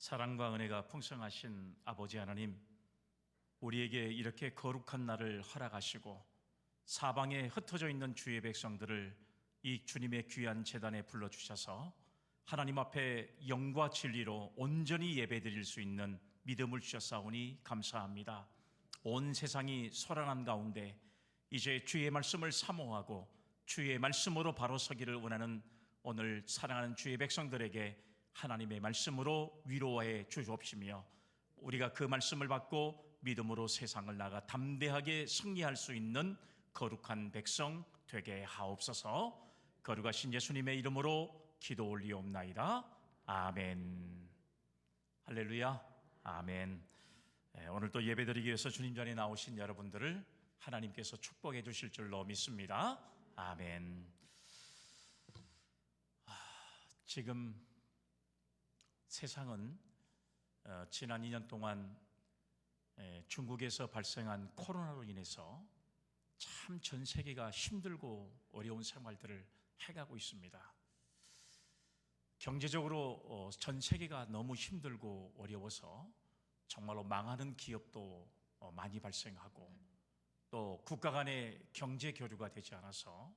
사랑과 은혜가 풍성하신 아버지 하나님, 우리에게 이렇게 거룩한 날을 허락하시고 사방에 흩어져 있는 주의 백성들을 이 주님의 귀한 제단에 불러주셔서 하나님 앞에 영과 진리로 온전히 예배드릴 수 있는 믿음을 주셨사오니 감사합니다. 온 세상이 소란한 가운데 이제 주의 말씀을 사모하고 주의 말씀으로 바로 서기를 원하는 오늘 사랑하는 주의 백성들에게 하나님의 말씀으로 위로해 주옵시며 우리가 그 말씀을 받고 믿음으로 세상을 나가 담대하게 승리할 수 있는 거룩한 백성 되게 하옵소서. 거룩하신 예수님의 이름으로 기도 올리옵나이다. 아멘. 할렐루야. 아멘. 오늘 또 예배드리기 위해서 주님 전에 나오신 여러분들을 하나님께서 축복해 주실 줄로 믿습니다. 아멘. 지금 세상은 지난 2년 동안 중국에서 발생한 코로나로 인해서 참 전 세계가 힘들고 어려운 생활들을 해가고 있습니다. 경제적으로 전 세계가 너무 힘들고 어려워서 정말로 망하는 기업도 많이 발생하고 또 국가 간의 경제 교류가 되지 않아서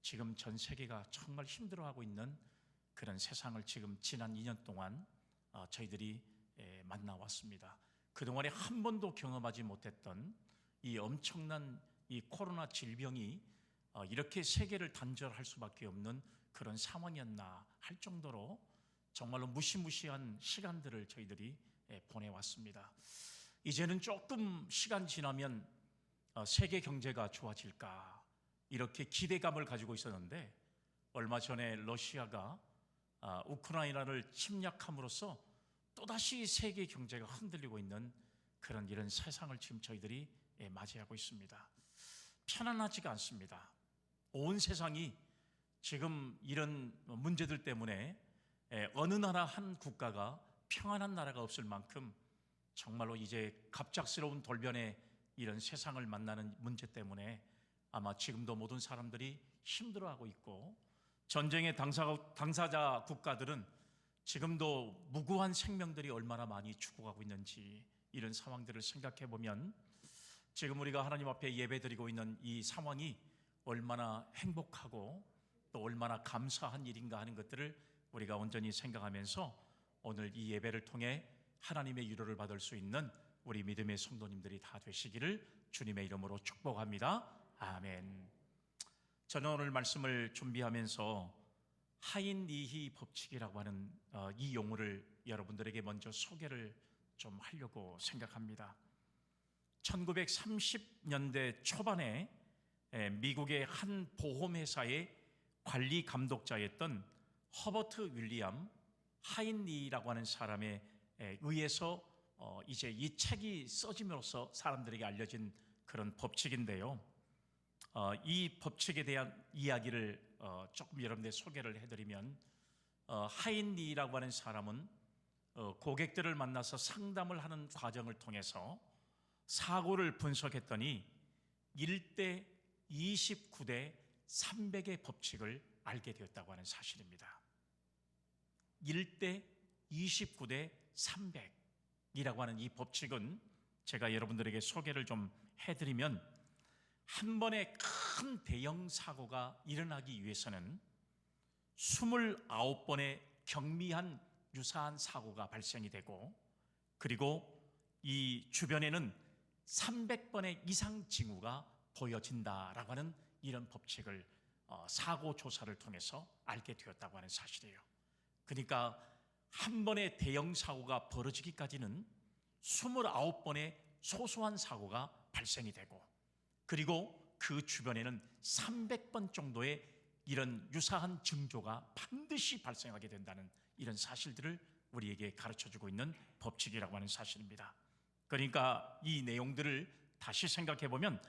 지금 전 세계가 정말 힘들어하고 있는 그런 세상을 지금 지난 2년 동안 저희들이 만나왔습니다. 그동안에 한 번도 경험하지 못했던 이 엄청난 이 코로나 질병이 이렇게 세계를 단절할 수밖에 없는 그런 상황이었나 할 정도로 정말로 무시무시한 시간들을 저희들이 보내왔습니다. 이제는 조금 시간 지나면 세계 경제가 좋아질까 이렇게 기대감을 가지고 있었는데 얼마 전에 러시아가 우크라이나를 침략함으로써 또다시 세계 경제가 흔들리고 있는 그런 이런 세상을 지금 저희들이 맞이하고 있습니다. 편안하지가 않습니다. 온 세상이 지금 이런 문제들 때문에 어느 나라 한 국가가 평안한 나라가 없을 만큼 정말로 이제 갑작스러운 돌변의 이런 세상을 만나는 문제 때문에 아마 지금도 모든 사람들이 힘들어하고 있고 전쟁의 당사자 국가들은 지금도 무고한 생명들이 얼마나 많이 죽어가고 있는지 이런 상황들을 생각해 보면 지금 우리가 하나님 앞에 예배드리고 있는 이 상황이 얼마나 행복하고 또 얼마나 감사한 일인가 하는 것들을 우리가 온전히 생각하면서 오늘 이 예배를 통해 하나님의 위로를 받을 수 있는 우리 믿음의 성도님들이 다 되시기를 주님의 이름으로 축복합니다. 아멘. 저는 오늘 말씀을 준비하면서 하인리히 법칙이라고 하는 이 용어를 여러분들에게 먼저 소개를 좀 하려고 생각합니다. 1930년대 초반에 미국의 한 보험회사의 관리 감독자였던 허버트 윌리엄 하인리라고 하는 사람에 의해서 이제 이 책이 써짐으로써 사람들에게 알려진 그런 법칙인데요. 이 법칙에 대한 이야기를 조금 여러분들 소개를 해드리면 하인리라고 하는 사람은 고객들을 만나서 상담을 하는 과정을 통해서 사고를 분석했더니 1대 29대 300의 법칙을 알게 되었다고 하는 사실입니다. 1대 29대 300이라고 하는 이 법칙은 제가 여러분들에게 소개를 좀 해드리면 한 번에 큰 대형 사고가 일어나기 위해서는 29번의 경미한 유사한 사고가 발생이 되고 그리고 이 주변에는 300번의 이상 징후가 보여진다라고 하는 이런 법칙을 사고 조사를 통해서 알게 되었다고 하는 사실이에요. 그러니까 한 번의 대형 사고가 벌어지기까지는 29번의 소소한 사고가 발생이 되고 그리고 그 주변에는 300번 정도의 이런 유사한 징조가 반드시 발생하게 된다는 이런 사실들을 우리에게 가르쳐주고 있는 법칙이라고 하는 사실입니다. 그러니까 이 내용들을 다시 생각해 보면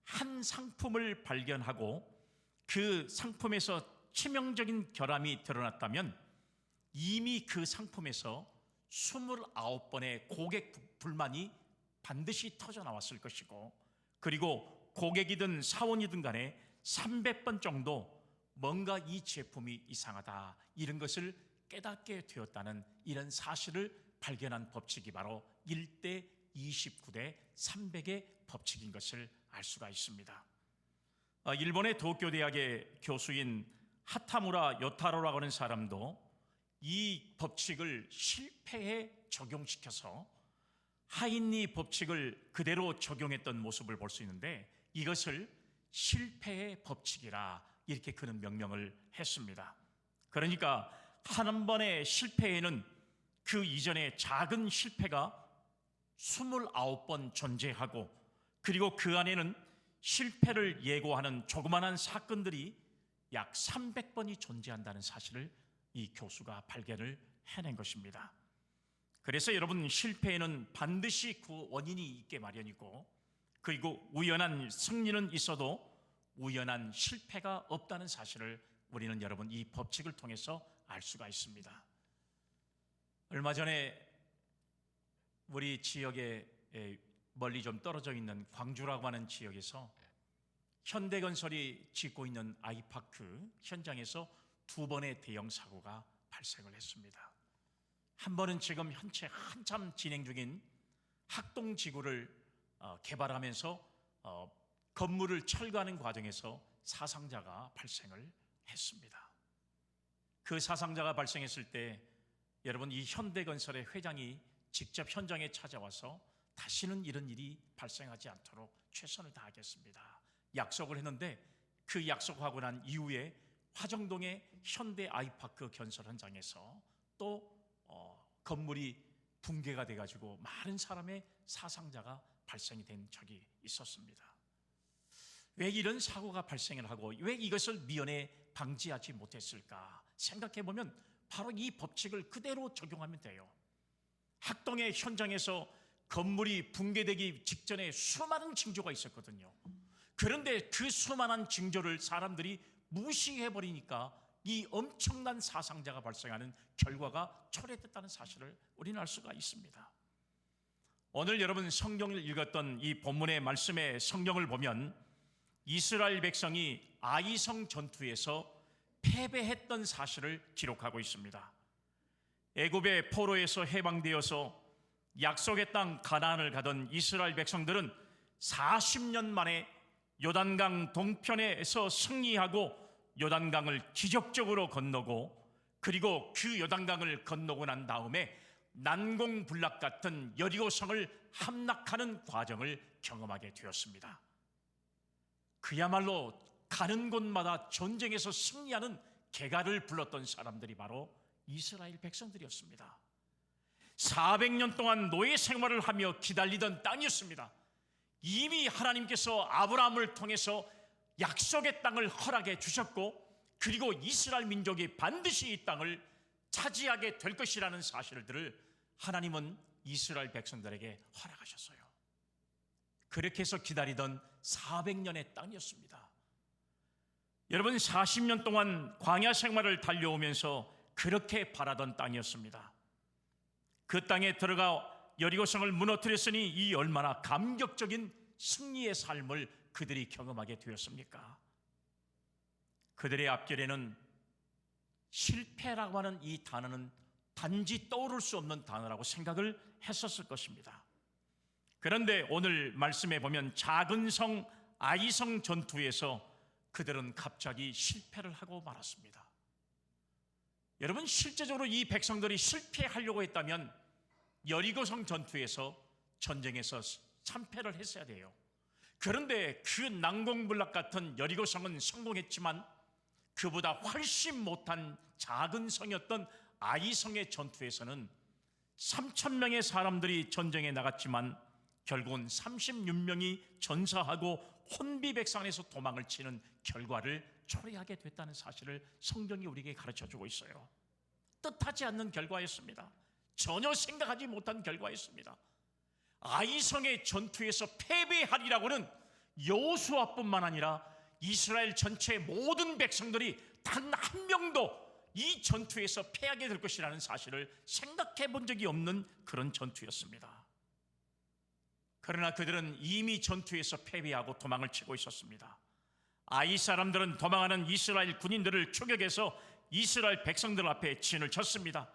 한 상품을 발견하고 그 상품에서 치명적인 결함이 드러났다면 이미 그 상품에서 29번의 고객 불만이 반드시 터져 나왔을 것이고 그리고 고객이든 사원이든 간에 300번 정도 뭔가 이 제품이 이상하다 이런 것을 깨닫게 되었다는 이런 사실을 발견한 법칙이 바로 1대 29대 300의 법칙인 것을 알 수가 있습니다. 일본의 도쿄 대학의 교수인 하타무라 요타로라고 하는 사람도 이 법칙을 실패에 적용시켜서 하인리 법칙을 그대로 적용했던 모습을 볼 수 있는데, 이것을 실패의 법칙이라 이렇게 그는 명명을 했습니다. 그러니까 한 번의 실패에는 그 이전에 작은 실패가 29번 존재하고, 그리고 그 안에는 실패를 예고하는 조그마한 사건들이 약 300번이 존재한다는 사실을 이 교수가 발견을 해낸 것입니다. 그래서 여러분, 실패에는 반드시 그 원인이 있게 마련이고, 그리고 우연한 승리는 있어도 우연한 실패가 없다는 사실을 우리는 여러분 이 법칙을 통해서 알 수가 있습니다. 얼마 전에 우리 지역에 멀리 좀 떨어져 있는 광주라고 하는 지역에서 현대건설이 짓고 있는 아이파크 현장에서 2번의 대형 사고가 발생을 했습니다. 한 번은 지금 현재 한참 진행 중인 학동지구를 개발하면서 건물을 철거하는 과정에서 사상자가 발생을 했습니다. 그 사상자가 발생했을 때 여러분, 이 현대건설의 회장이 직접 현장에 찾아와서 다시는 이런 일이 발생하지 않도록 최선을 다하겠습니다 약속을 했는데, 그 약속하고 난 이후에 화정동의 현대 아이파크 건설 현장에서 또 건물이 붕괴가 돼가지고 많은 사람의 사상자가 발생이 된 적이 있었습니다. 왜 이런 사고가 발생을 하고 왜 이것을 미연에 방지하지 못했을까 생각해 보면 바로 이 법칙을 그대로 적용하면 돼요. 학동의 현장에서 건물이 붕괴되기 직전에 수많은 징조가 있었거든요. 그런데 그 수많은 징조를 사람들이 무시해버리니까 이 엄청난 사상자가 발생하는 결과가 초래됐다는 사실을 우리는 알 수가 있습니다. 오늘 여러분 성경을 읽었던 이 본문의 말씀의 성경을 보면 이스라엘 백성이 아이성 전투에서 패배했던 사실을 기록하고 있습니다. 애굽의 포로에서 해방되어서 약속의 땅 가나안을 가던 이스라엘 백성들은 40년 만에 요단강 동편에서 승리하고 요단강을 기적적으로 건너고, 그리고 그 요단강을 건너고 난 다음에 난공불락 같은 여리고성을 함락하는 과정을 경험하게 되었습니다. 그야말로 가는 곳마다 전쟁에서 승리하는 개가를 불렀던 사람들이 바로 이스라엘 백성들이었습니다. 400년 동안 노예 생활을 하며 기다리던 땅이었습니다. 이미 하나님께서 아브라함을 통해서 약속의 땅을 허락해 주셨고, 그리고 이스라엘 민족이 반드시 이 땅을 차지하게 될 것이라는 사실들을 하나님은 이스라엘 백성들에게 허락하셨어요. 그렇게 해서 기다리던 400년의 땅이었습니다. 여러분, 40년 동안 광야 생활을 달려오면서 그렇게 바라던 땅이었습니다. 그 땅에 들어가 여리고성을 무너뜨렸으니 이 얼마나 감격적인 승리의 삶을 그들이 경험하게 되었습니까? 그들의 앞길에는 실패라고 하는 이 단어는 단지 떠오를 수 없는 단어라고 생각을 했었을 것입니다. 그런데 오늘 말씀에 보면 작은 성 아이성 전투에서 그들은 갑자기 실패를 하고 말았습니다. 여러분, 실제적으로 이 백성들이 실패하려고 했다면 여리고성 전투에서 전쟁에서 참패를 했어야 돼요. 그런데 그 난공불락 같은 여리고성은 성공했지만 그보다 훨씬 못한 작은 성이었던 아이성의 전투에서는 3,000명의 사람들이 전쟁에 나갔지만 결국은 36명이 전사하고 혼비백산에서 도망을 치는 결과를 초래하게 됐다는 사실을 성경이 우리에게 가르쳐주고 있어요. 뜻하지 않는 결과였습니다. 전혀 생각하지 못한 결과였습니다. 아이성의 전투에서 패배하리라고는 여호수아뿐만 아니라 이스라엘 전체 모든 백성들이 단 한 명도 이 전투에서 패하게 될 것이라는 사실을 생각해 본 적이 없는 그런 전투였습니다. 그러나 그들은 이미 전투에서 패배하고 도망을 치고 있었습니다. 아이 사람들은 도망하는 이스라엘 군인들을 추격해서 이스라엘 백성들 앞에 진을 쳤습니다.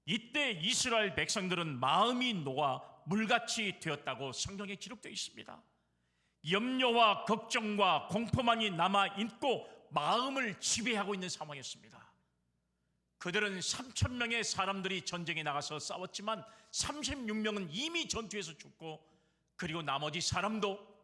이때 이스라엘 백성들은 마음이 녹아 물같이 되었다고 성경에 기록되어 있습니다. 염려와 걱정과 공포만이 남아있고 마음을 지배하고 있는 상황이었습니다. 그들은 3,000명의 사람들이 전쟁에 나가서 싸웠지만 36명은 이미 전투에서 죽고, 그리고 나머지 사람도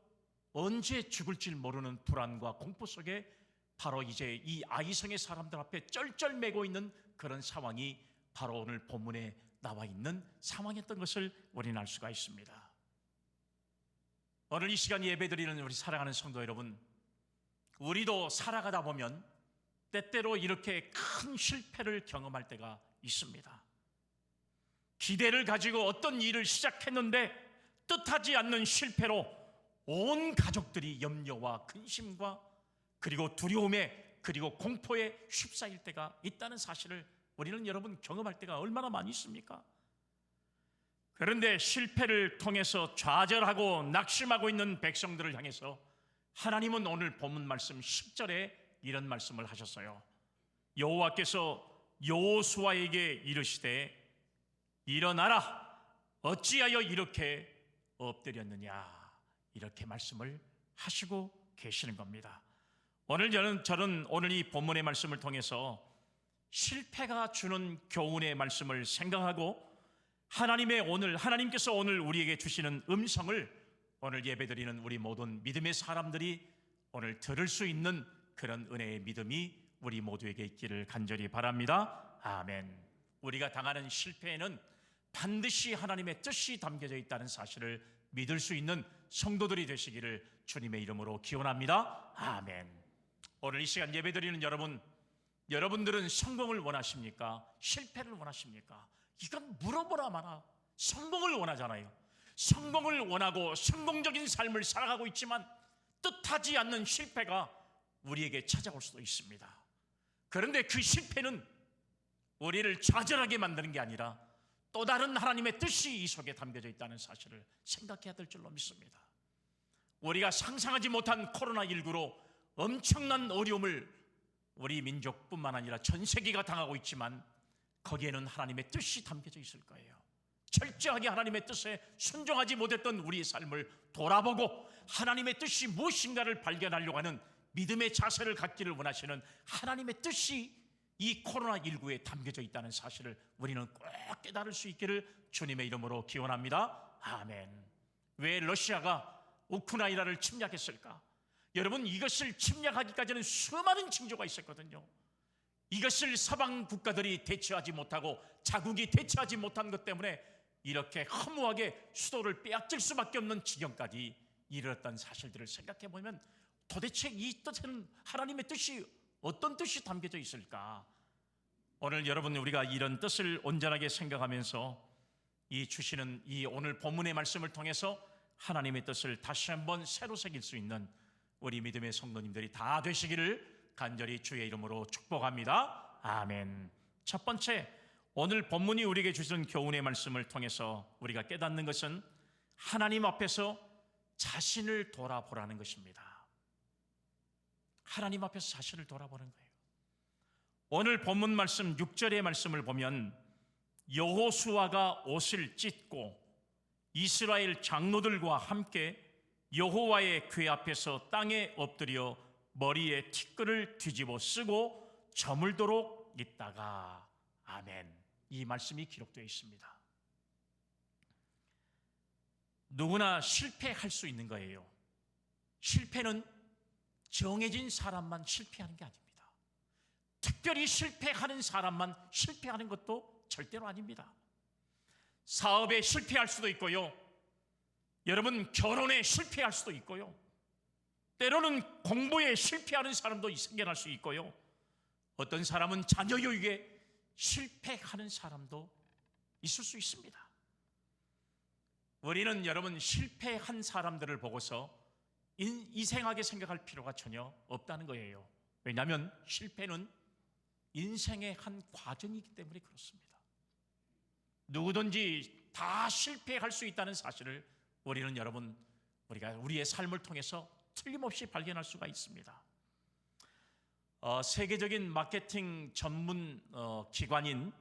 언제 죽을지 모르는 불안과 공포 속에 바로 이제 이 아이성의 사람들 앞에 쩔쩔매고 있는 그런 상황이 바로 오늘 본문에 나와 있는 상황이었던 것을 우리는 알 수가 있습니다. 오늘 이 시간 예배드리는 우리 사랑하는 성도 여러분, 우리도 살아가다 보면 때때로 이렇게 큰 실패를 경험할 때가 있습니다. 기대를 가지고 어떤 일을 시작했는데 뜻하지 않는 실패로 온 가족들이 염려와 근심과 그리고 두려움에 그리고 공포에 휩싸일 때가 있다는 사실을 우리는 여러분 경험할 때가 얼마나 많이 있습니까? 그런데 실패를 통해서 좌절하고 낙심하고 있는 백성들을 향해서 하나님은 오늘 본문 말씀 10절에 이런 말씀을 하셨어요. 여호와께서 여호수아에게 이르시되 일어나라, 어찌하여 이렇게 엎드렸느냐, 이렇게 말씀을 하시고 계시는 겁니다. 오늘 저는 오늘 이 본문의 말씀을 통해서 실패가 주는 교훈의 말씀을 생각하고 하나님께서 오늘 우리에게 주시는 음성을 오늘 예배드리는 우리 모든 믿음의 사람들이 오늘 들을 수 있는 그런 은혜의 믿음이 우리 모두에게 있기를 간절히 바랍니다. 아멘. 우리가 당하는 실패에는 반드시 하나님의 뜻이 담겨져 있다는 사실을 믿을 수 있는 성도들이 되시기를 주님의 이름으로 기원합니다. 아멘. 오늘 이 시간 예배드리는 여러분들은 성공을 원하십니까? 실패를 원하십니까? 이건 물어보라 마라. 성공을 원하잖아요. 성공을 원하고 성공적인 삶을 살아가고 있지만 뜻하지 않는 실패가 우리에게 찾아올 수도 있습니다. 그런데 그 실패는 우리를 좌절하게 만드는 게 아니라 또 다른 하나님의 뜻이 이 속에 담겨져 있다는 사실을 생각해야 될 줄로 믿습니다. 우리가 상상하지 못한 코로나19로 엄청난 어려움을 우리 민족뿐만 아니라 전 세계가 당하고 있지만 거기에는 하나님의 뜻이 담겨져 있을 거예요. 철저하게 하나님의 뜻에 순종하지 못했던 우리의 삶을 돌아보고 하나님의 뜻이 무엇인가를 발견하려고 하는 믿음의 자세를 갖기를 원하시는 하나님의 뜻이 이 코로나19에 담겨져 있다는 사실을 우리는 꼭 깨달을 수 있기를 주님의 이름으로 기원합니다. 아멘. 왜 러시아가 우크라이나를 침략했을까? 여러분, 이것을 침략하기까지는 수많은 징조가 있었거든요. 이것을 서방 국가들이 대처하지 못하고 자국이 대처하지 못한 것 때문에 이렇게 허무하게 수도를 빼앗길 수밖에 없는 지경까지 이르렀던 사실들을 생각해 보면 도대체 이 뜻에는 하나님의 뜻이 어떤 뜻이 담겨져 있을까? 오늘 여러분, 우리가 이런 뜻을 온전하게 생각하면서 이 주시는 이 오늘 본문의 말씀을 통해서 하나님의 뜻을 다시 한번 새로 새길 수 있는 우리 믿음의 성도님들이 다 되시기를 간절히 주의 이름으로 축복합니다. 아멘. 첫 번째, 오늘 본문이 우리에게 주신 교훈의 말씀을 통해서 우리가 깨닫는 것은 하나님 앞에서 자신을 돌아보라는 것입니다. 하나님 앞에서 자신을 돌아보는 거예요. 오늘 본문 말씀 6절의 말씀을 보면 여호수아가 옷을 찢고 이스라엘 장로들과 함께 여호와의 궤 앞에서 땅에 엎드려 머리에 티끌을 뒤집어 쓰고 저물도록 있다가, 아멘, 이 말씀이 기록되어 있습니다. 누구나 실패할 수 있는 거예요. 실패는 정해진 사람만 실패하는 게 아닙니다. 특별히 실패하는 사람만 실패하는 것도 절대로 아닙니다. 사업에 실패할 수도 있고요. 여러분, 결혼에 실패할 수도 있고요. 때로는 공부에 실패하는 사람도 생겨날 수 있고요. 어떤 사람은 자녀 교육에 실패하는 사람도 있을 수 있습니다. 우리는 여러분 실패한 사람들을 보고서 이상하게 생각할 필요가 전혀 없다는 거예요. 왜냐하면 실패는 인생의 한 과정이기 때문에 그렇습니다. 누구든지 다 실패할 수 있다는 사실을 우리는 여러분, 우리가 우리의 삶을 통해서 틀림없이 발견할 수가 있습니다. 세계적인 마케팅 전문 기관인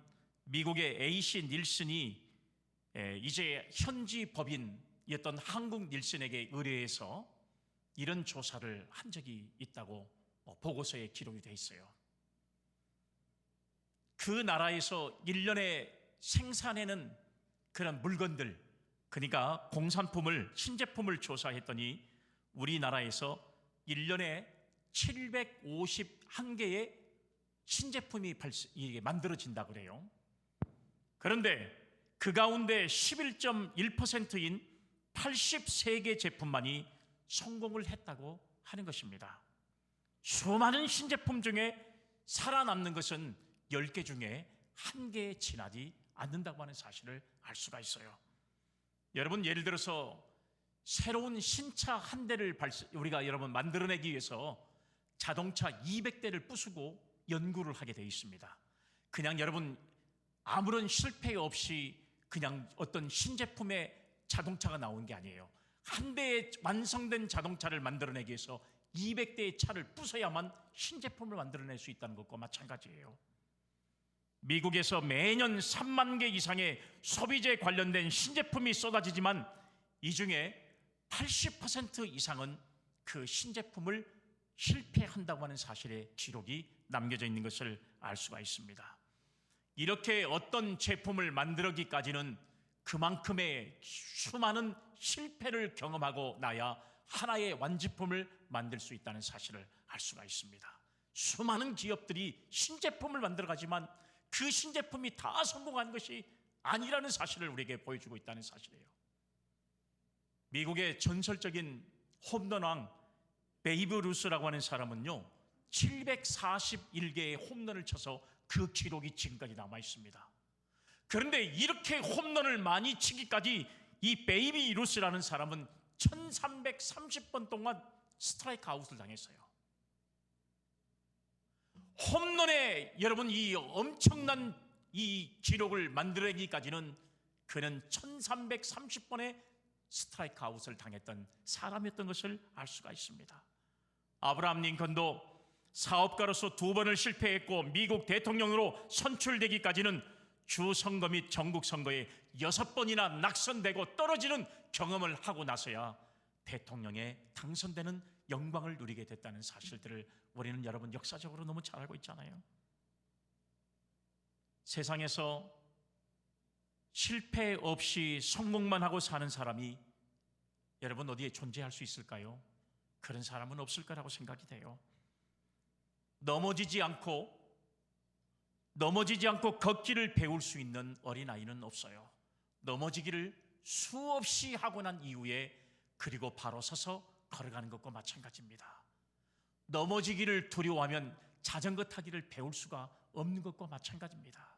미국의 AC 닐슨이 이제 현지 법인이었던 한국 닐슨에게 의뢰해서 이런 조사를 한 적이 있다고 보고서에 기록이 되어 있어요. 그 나라에서 1년에 생산해내는 그런 물건들, 그러니까 공산품을, 신제품을 조사했더니 우리나라에서 1년에 751개의 신제품이 만들어진다고 그래요. 그런데 그 가운데 11.1%인 83개 제품만이 성공을 했다고 하는 것입니다. 수많은 신제품 중에 살아남는 것은 10개 중에 1개에 지나지 않는다고 하는 사실을 알 수가 있어요. 여러분, 예를 들어서 새로운 신차 한 대를 우리가 여러분 만들어내기 위해서 자동차 200대를 부수고 연구를 하게 되어 있습니다. 그냥 여러분 아무런 실패 없이 그냥 어떤 신제품의 자동차가 나온 게 아니에요. 한 대의 완성된 자동차를 만들어내기 위해서 200대의 차를 부숴야만 신제품을 만들어낼 수 있다는 것과 마찬가지예요. 미국에서 매년 3만 개 이상의 소비재 관련된 신제품이 쏟아지지만 이 중에 80% 이상은 그 신제품을 실패한다고 하는 사실의 기록이 남겨져 있는 것을 알 수가 있습니다. 이렇게 어떤 제품을 만들기까지는 그만큼의 수많은 실패를 경험하고 나야 하나의 완제품을 만들 수 있다는 사실을 알 수가 있습니다. 수많은 기업들이 신제품을 만들어가지만 그 신제품이 다 성공한 것이 아니라는 사실을 우리에게 보여주고 있다는 사실이에요. 미국의 전설적인 홈런왕 베이브 루스라고 하는 사람은요 741개의 홈런을 쳐서 그 기록이 지금까지 남아 있습니다. 그런데 이렇게 홈런을 많이 치기까지 이 베이비 루스라는 사람은 1330번 동안 스트라이크 아웃을 당했어요. 홈런에 여러분 이 엄청난 이 기록을 만들어내기까지는 그는 1330번의 스트라이크 아웃을 당했던 사람이었던 것을 알 수가 있습니다. 아브라함 링컨도 사업가로서 2번을 실패했고 미국 대통령으로 선출되기까지는 주선거 및 전국 선거에 6번이나 낙선되고 떨어지는 경험을 하고 나서야 대통령에 당선되는 영광을 누리게 됐다는 사실들을 우리는 여러분 역사적으로 너무 잘 알고 있잖아요. 세상에서 실패 없이 성공만 하고 사는 사람이 여러분 어디에 존재할 수 있을까요? 그런 사람은 없을 거라고 생각이 돼요. 넘어지지 않고 걷기를 배울 수 있는 어린아이는 없어요. 넘어지기를 수없이 하고 난 이후에 그리고 바로 서서 걸어가는 것과 마찬가지입니다. 넘어지기를 두려워하면 자전거 타기를 배울 수가 없는 것과 마찬가지입니다.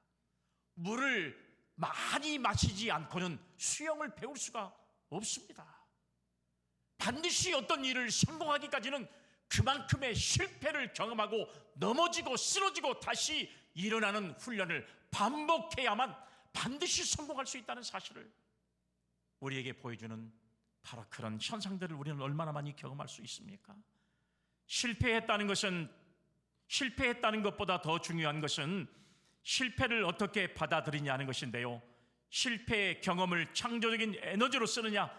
물을 많이 마시지 않고는 수영을 배울 수가 없습니다. 반드시 어떤 일을 성공하기까지는 그만큼의 실패를 경험하고 넘어지고 쓰러지고 다시 일어나는 훈련을 반복해야만 반드시 성공할 수 있다는 사실을 우리에게 보여주는 바로 그런 현상들을 우리는 얼마나 많이 경험할 수 있습니까? 실패했다는 것보다 더 중요한 것은 실패를 어떻게 받아들이냐는 것인데요. 실패의 경험을 창조적인 에너지로 쓰느냐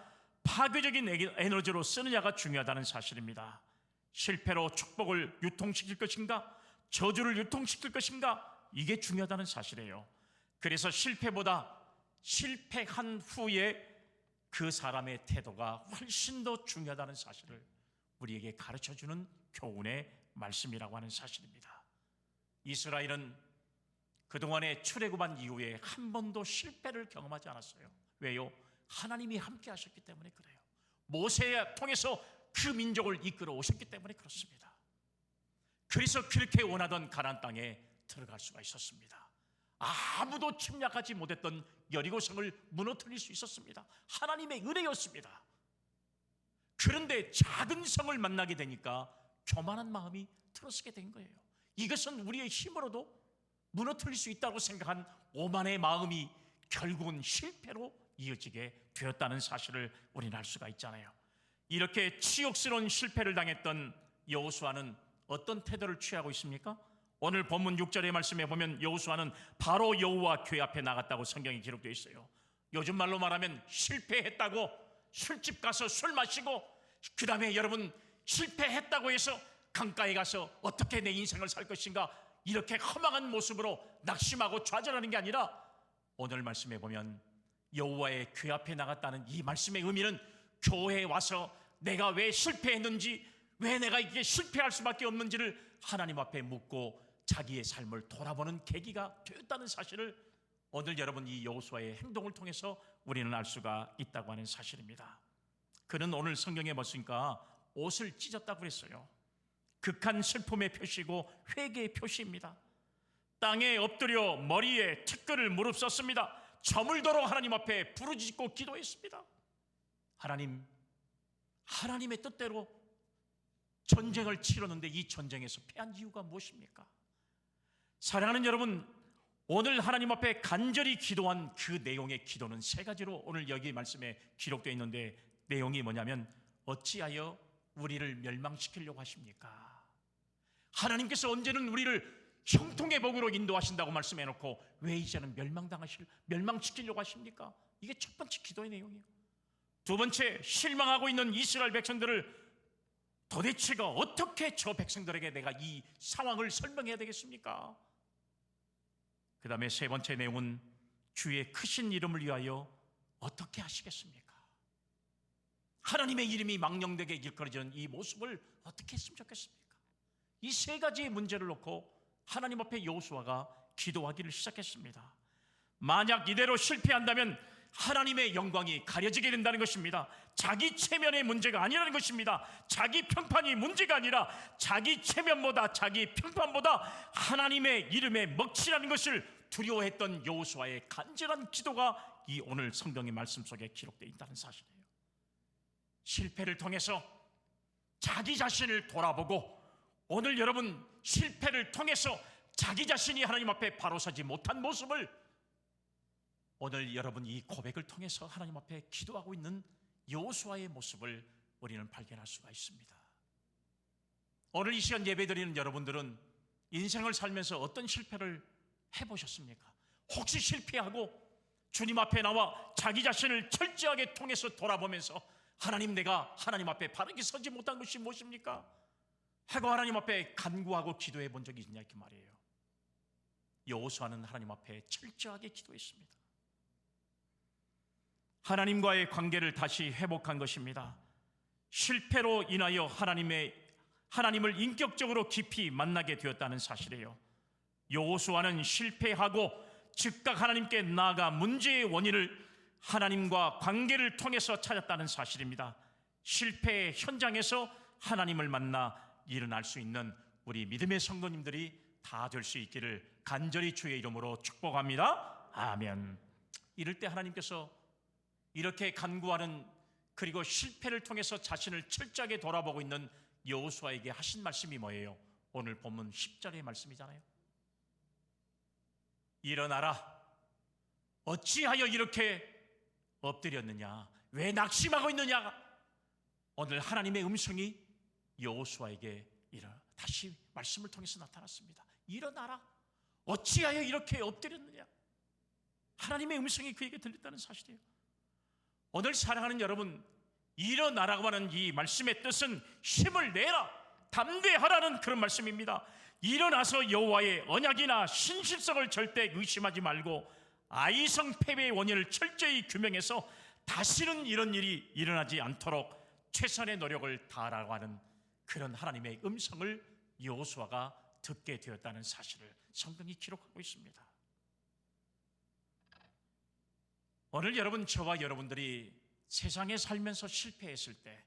파괴적인 에너지로 쓰느냐가 중요하다는 사실입니다. 실패로 축복을 유통시킬 것인가 저주를 유통시킬 것인가 이게 중요하다는 사실이에요. 그래서 실패보다 실패한 후에 그 사람의 태도가 훨씬 더 중요하다는 사실을 우리에게 가르쳐주는 교훈의 말씀이라고 하는 사실입니다. 이스라엘은 그동안의 출애굽한 이후에 한 번도 실패를 경험하지 않았어요. 왜요? 하나님이 함께 하셨기 때문에 그래요. 모세를 통해서 그 민족을 이끌어 오셨기 때문에 그렇습니다. 그래서 그렇게 원하던 가나안 땅에 들어갈 수가 있었습니다. 아무도 침략하지 못했던 여리고성을 무너뜨릴 수 있었습니다. 하나님의 은혜였습니다. 그런데 작은 성을 만나게 되니까 교만한 마음이 들어서게 된 거예요. 이것은 우리의 힘으로도 무너뜨릴 수 있다고 생각한 오만의 마음이 결국은 실패로 이어지게 되었다는 사실을 우리는 알 수가 있잖아요. 이렇게 치욕스러운 실패를 당했던 여호수아는 어떤 태도를 취하고 있습니까? 오늘 본문 6절의 말씀에 보면 여호수아는 바로 여호와 궤 앞에 나갔다고 성경에 기록되어 있어요. 요즘 말로 말하면 실패했다고 술집 가서 술 마시고, 그 다음에 여러분 실패했다고 해서 강가에 가서 어떻게 내 인생을 살 것인가, 이렇게 허망한 모습으로 낙심하고 좌절하는 게 아니라, 오늘 말씀에 보면 여호와의 궤 앞에 나갔다는 이 말씀의 의미는 교회에 와서 내가 왜 실패했는지, 왜 내가 이게 실패할 수밖에 없는지를 하나님 앞에 묻고 자기의 삶을 돌아보는 계기가 되었다는 사실을 오늘 여러분 이 여호수아의 행동을 통해서 우리는 알 수가 있다고 하는 사실입니다. 그는 오늘 성경에 보니까 옷을 찢었다고 그랬어요. 극한 슬픔의 표시고 회개의 표시입니다. 땅에 엎드려 머리에 티끌을 무릅썼습니다. 저물도록 하나님 앞에 부르짖고 기도했습니다. 하나님의 뜻대로 전쟁을 치렀는데 이 전쟁에서 패한 이유가 무엇입니까? 사랑하는 여러분, 오늘 하나님 앞에 간절히 기도한 그 내용의 기도는 세 가지로 오늘 여기 말씀에 기록되어 있는데, 내용이 뭐냐면 어찌하여 우리를 멸망시키려고 하십니까? 하나님께서 언제는 우리를 형통의 복으로 인도하신다고 말씀해놓고 왜 이제는 멸망시키려고 하십니까? 이게 첫 번째 기도의 내용이에요. 두 번째, 실망하고 있는 이스라엘 백성들을 도대체가 어떻게 저 백성들에게 내가 이 상황을 설명해야 되겠습니까? 그 다음에 세 번째 내용은 주의 크신 이름을 위하여 어떻게 하시겠습니까? 하나님의 이름이 망령되게 일컬어지는 이 모습을 어떻게 했으면 좋겠습니까? 이 세 가지의 문제를 놓고 하나님 앞에 여호수아가 기도하기를 시작했습니다. 만약 이대로 실패한다면 하나님의 영광이 가려지게 된다는 것입니다. 자기 체면의 문제가 아니라는 것입니다. 자기 평판이 문제가 아니라 자기 체면보다, 자기 평판보다 하나님의 이름에 먹칠하는 것을 두려워했던 여호수아의 간절한 기도가 이 오늘 성경의 말씀 속에 기록되어 있다는 사실이에요. 실패를 통해서 자기 자신을 돌아보고, 오늘 여러분 실패를 통해서 자기 자신이 하나님 앞에 바로 서지 못한 모습을 오늘 여러분 이 고백을 통해서 하나님 앞에 기도하고 있는 여호수아의 모습을 우리는 발견할 수가 있습니다. 오늘 이 시간 예배드리는 여러분들은 인생을 살면서 어떤 실패를 해보셨습니까? 혹시 실패하고 주님 앞에 나와 자기 자신을 철저하게 통해서 돌아보면서 내가 하나님 앞에 바르게 서지 못한 것이 무엇입니까? 하고 하나님 앞에 간구하고 기도해 본 적이 있냐, 이렇게 말이에요. 여호수아는 하나님 앞에 철저하게 기도했습니다. 하나님과의 관계를 다시 회복한 것입니다. 실패로 인하여 하나님을 인격적으로 깊이 만나게 되었다는 사실이에요. 여호수아는 실패하고 즉각 하나님께 나아가 문제의 원인을 하나님과 관계를 통해서 찾았다는 사실입니다. 실패의 현장에서 하나님을 만나 일어날 수 있는 우리 믿음의 성도님들이 다 될 수 있기를 간절히 주의 이름으로 축복합니다. 아멘. 이럴 때 하나님께서 이렇게 간구하는, 그리고 실패를 통해서 자신을 철저하게 돌아보고 있는 여호수아에게 하신 말씀이 뭐예요? 오늘 본문 10절의 말씀이잖아요. 일어나라. 어찌하여 이렇게 엎드렸느냐? 왜 낙심하고 있느냐? 오늘 하나님의 음성이 여호수아에게 다시 말씀을 통해서 나타났습니다. 일어나라. 어찌하여 이렇게 엎드렸느냐? 하나님의 음성이 그에게 들렸다는 사실이에요. 오늘 사랑하는 여러분, 일어나라고 하는 이 말씀의 뜻은 힘을 내라, 담대하라는 그런 말씀입니다. 일어나서 여호와의 언약이나 신실성을 절대 의심하지 말고 아이성 패배의 원인을 철저히 규명해서 다시는 이런 일이 일어나지 않도록 최선의 노력을 다하라고 하는 그런 하나님의 음성을 여호수아가 듣게 되었다는 사실을 성경이 기록하고 있습니다. 오늘 여러분, 저와 여러분들이 세상에 살면서 실패했을 때,